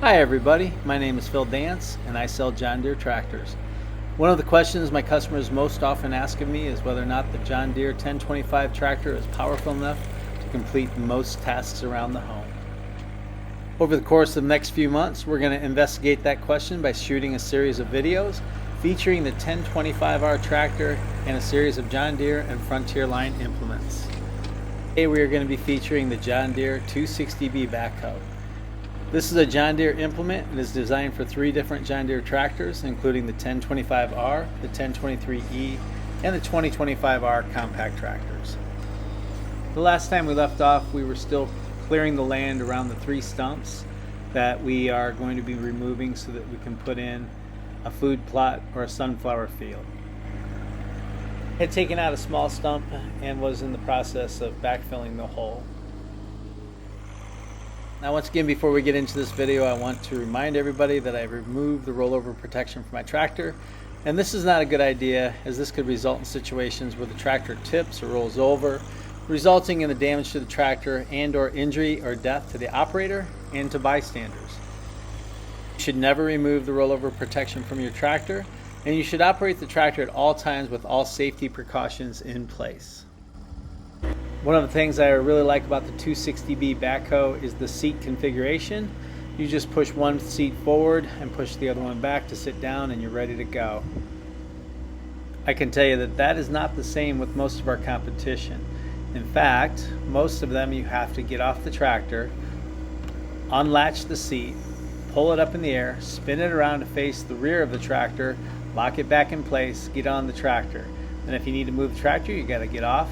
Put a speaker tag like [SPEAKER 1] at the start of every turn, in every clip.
[SPEAKER 1] Hi everybody, my name is Phil Dance and I sell John Deere tractors. One of the questions my customers most often ask of me is whether or not the John Deere 1025 tractor is powerful enough to complete most tasks around the home. Over the course of the next few months, we're going to investigate that question by shooting a series of videos featuring the 1025R tractor and a series of John Deere and Frontier line implements. Today we are going to be featuring the John Deere 260B Backhoe. This is a John Deere implement and is designed for 3 different John Deere tractors, including the 1025R, the 1023E, and the 2025R compact tractors. The last time we left off, we were still clearing the land around the 3 stumps that we are going to be removing so that we can put in a food plot or a sunflower field. I had taken out a small stump and was in the process of backfilling the hole. Now once again, before we get into this video, I want to remind everybody that I've removed the rollover protection from my tractor, and this is not a good idea, as this could result in situations where the tractor tips or rolls over, resulting in the damage to the tractor and or injury or death to the operator and to bystanders. You should never remove the rollover protection from your tractor, and you should operate the tractor at all times with all safety precautions in place. One of the things I really like about the 260B Backhoe is the seat configuration. You just push one seat forward and push the other one back to sit down and you're ready to go. I can tell you that that is not the same with most of our competition. In fact, most of them you have to get off the tractor, unlatch the seat, pull it up in the air, spin it around to face the rear of the tractor, lock it back in place, get on the tractor. And if you need to move the tractor, you got to get off,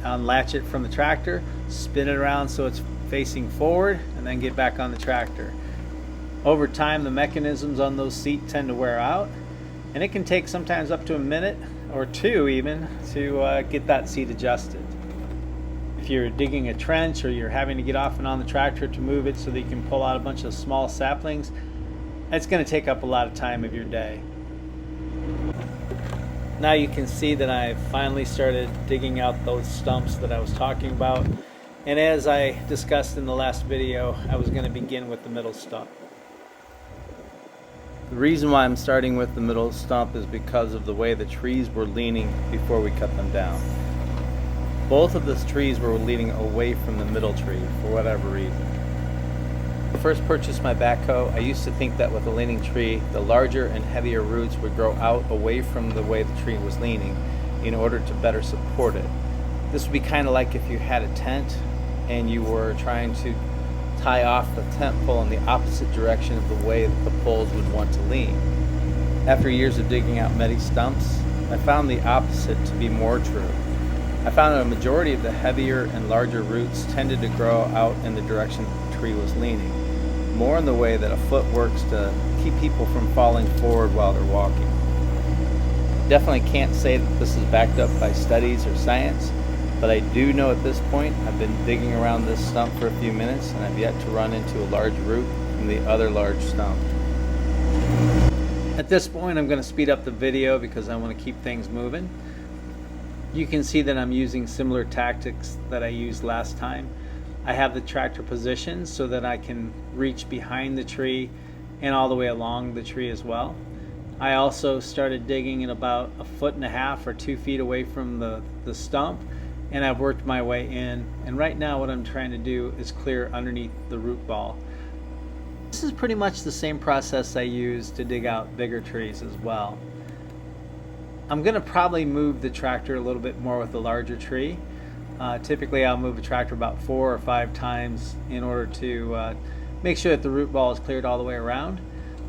[SPEAKER 1] unlatch it from the tractor, spin it around so it's facing forward, and then get back on the tractor. Over time, the mechanisms on those seats tend to wear out, and it can take sometimes up to a minute or 2 even to get that seat adjusted. If you're digging a trench or you're having to get off and on the tractor to move it so that you can pull out a bunch of small saplings, that's going to take up a lot of time of your day. Now you can see that I've finally started digging out those stumps that I was talking about, and as I discussed in the last video, I was going to begin with the middle stump. The reason why I'm starting with the middle stump is because of the way the trees were leaning before we cut them down. Both of the trees were leaning away from the middle tree for whatever reason. When I first purchased my backhoe, I used to think that with a leaning tree, the larger and heavier roots would grow out away from the way the tree was leaning in order to better support it. This would be kind of like if you had a tent and you were trying to tie off the tent pole in the opposite direction of the way that the poles would want to lean. After years of digging out many stumps, I found the opposite to be more true. I found that a majority of the heavier and larger roots tended to grow out in the direction the tree was leaning, more in the way that a foot works to keep people from falling forward while they're walking. Definitely can't say that this is backed up by studies or science, but I do know at this point I've been digging around this stump for a few minutes and I've yet to run into a large root from the other large stump. At this point I'm going to speed up the video because I want to keep things moving. You can see that I'm using similar tactics that I used last time. I have the tractor positioned so that I can reach behind the tree and all the way along the tree as well. I also started digging at about 1.5 feet or 2 feet away from the stump, and I've worked my way in, and right now what I'm trying to do is clear underneath the root ball. This is pretty much the same process I use to dig out bigger trees as well. I'm going to probably move the tractor a little bit more with the larger tree. Typically I'll move a tractor about 4 or 5 times in order to make sure that the root ball is cleared all the way around.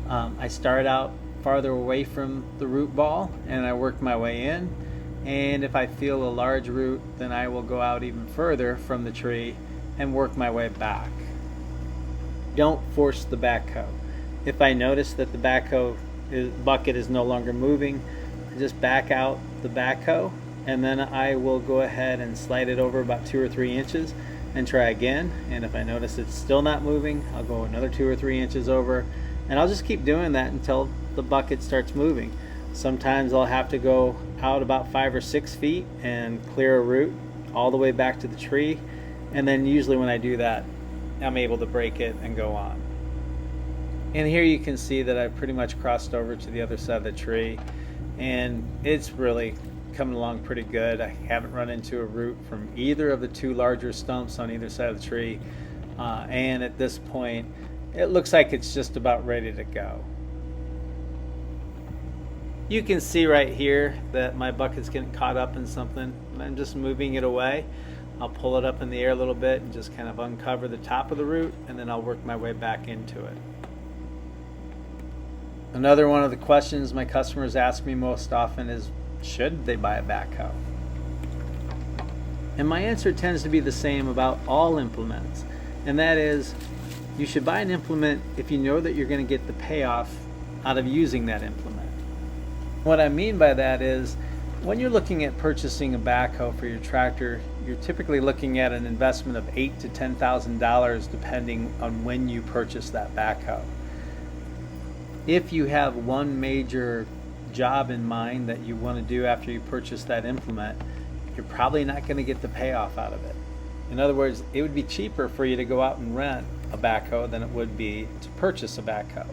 [SPEAKER 1] I start out farther away from the root ball and I work my way in, and if I feel a large root, then I will go out even further from the tree and work my way back. Don't force the backhoe. If I notice that the backhoe bucket is no longer moving, just back out the backhoe, and then I will go ahead and slide it over about 2 or 3 inches and try again. And if I notice it's still not moving, I'll go another 2 or 3 inches over, and I'll just keep doing that until the bucket starts moving. Sometimes I'll have to go out about 5 or 6 feet and clear a root all the way back to the tree, and then usually when I do that, I'm able to break it and go on. And here you can see that I've pretty much crossed over to the other side of the tree, and it's really coming along pretty good. I haven't run into a root from either of the two larger stumps on either side of the tree, and at this point it looks like it's just about ready to go. You can see right here that my bucket's getting caught up in something, and I'm just moving it away. I'll pull it up in the air a little bit and just kind of uncover the top of the root, and then I'll work my way back into it. Another one of the questions my customers ask me most often is, should they buy a backhoe? And my answer tends to be the same about all implements, and that is, you should buy an implement if you know that you're going to get the payoff out of using that implement. What I mean by that is, when you're looking at purchasing a backhoe for your tractor, you're typically looking at an investment of $8,000 to $10,000 depending on when you purchase that backhoe. If you have one major job in mind that you want to do after you purchase that implement, you're probably not going to get the payoff out of it. In other words, it would be cheaper for you to go out and rent a backhoe than it would be to purchase a backhoe.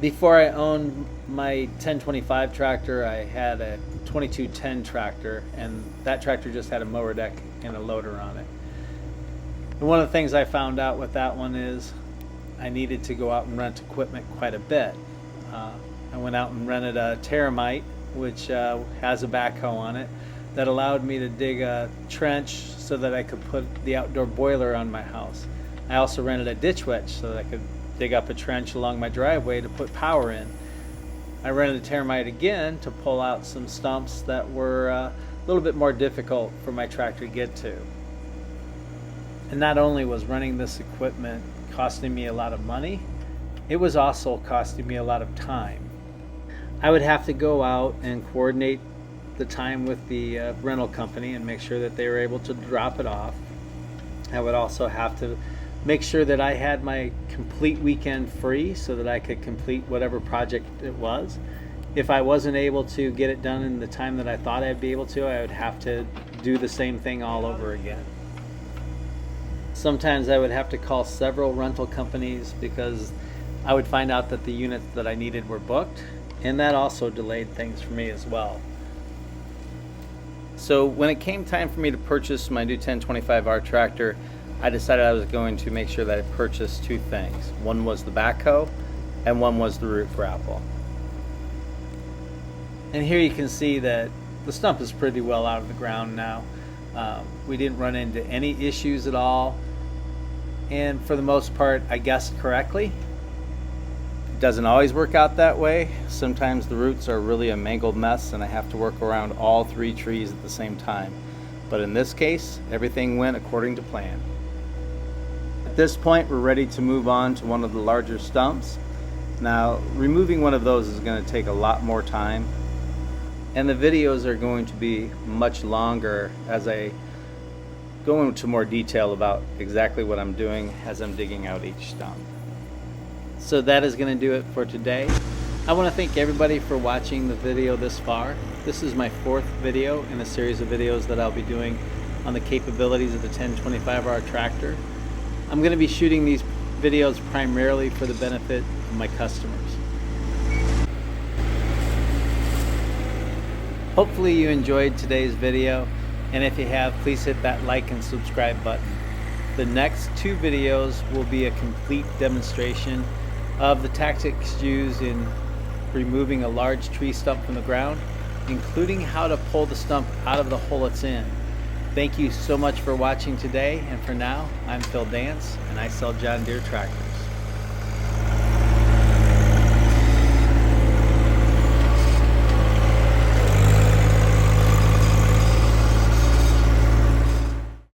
[SPEAKER 1] Before I owned my 1025 tractor, I had a 2210 tractor, and that tractor just had a mower deck and a loader on it. And one of the things I found out with that one is I needed to go out and rent equipment quite a bit. I went out and rented a Terramite, which has a backhoe on it, that allowed me to dig a trench so that I could put the outdoor boiler on my house. I also rented a ditch witch so that I could dig up a trench along my driveway to put power in. I rented a Terramite again to pull out some stumps that were a little bit more difficult for my tractor to get to. And not only was running this equipment costing me a lot of money, it was also costing me a lot of time. I would have to go out and coordinate the time with the rental company and make sure that they were able to drop it off. I would also have to make sure that I had my complete weekend free so that I could complete whatever project it was. If I wasn't able to get it done in the time that I thought I'd be able to, I would have to do the same thing all over again. Sometimes I would have to call several rental companies because I would find out that the units that I needed were booked, and that also delayed things for me as well. So when it came time for me to purchase my new 1025R tractor, I decided I was going to make sure that I purchased two things. One was the backhoe, and one was the root grapple. And here you can see that the stump is pretty well out of the ground now. We didn't run into any issues at all, and for the most part, I guessed correctly. It doesn't always work out that way. Sometimes the roots are really a mangled mess, and I have to work around all three trees at the same time. But in this case, everything went according to plan. At this point, we're ready to move on to one of the larger stumps. Now, removing one of those is going to take a lot more time, and the videos are going to be much longer as I go into more detail about exactly what I'm doing as I'm digging out each stump. So that is going to do it for today. I want to thank everybody for watching the video this far. This is my fourth video in a series of videos that I'll be doing on the capabilities of the 1025R tractor. I'm going to be shooting these videos primarily for the benefit of my customers. Hopefully you enjoyed today's video, and if you have, please hit that like and subscribe button. The next two videos will be a complete demonstration of the tactics used in removing a large tree stump from the ground, including how to pull the stump out of the hole it's in. Thank you so much for watching today, and for now, I'm Phil Dance, and I sell John Deere tractors.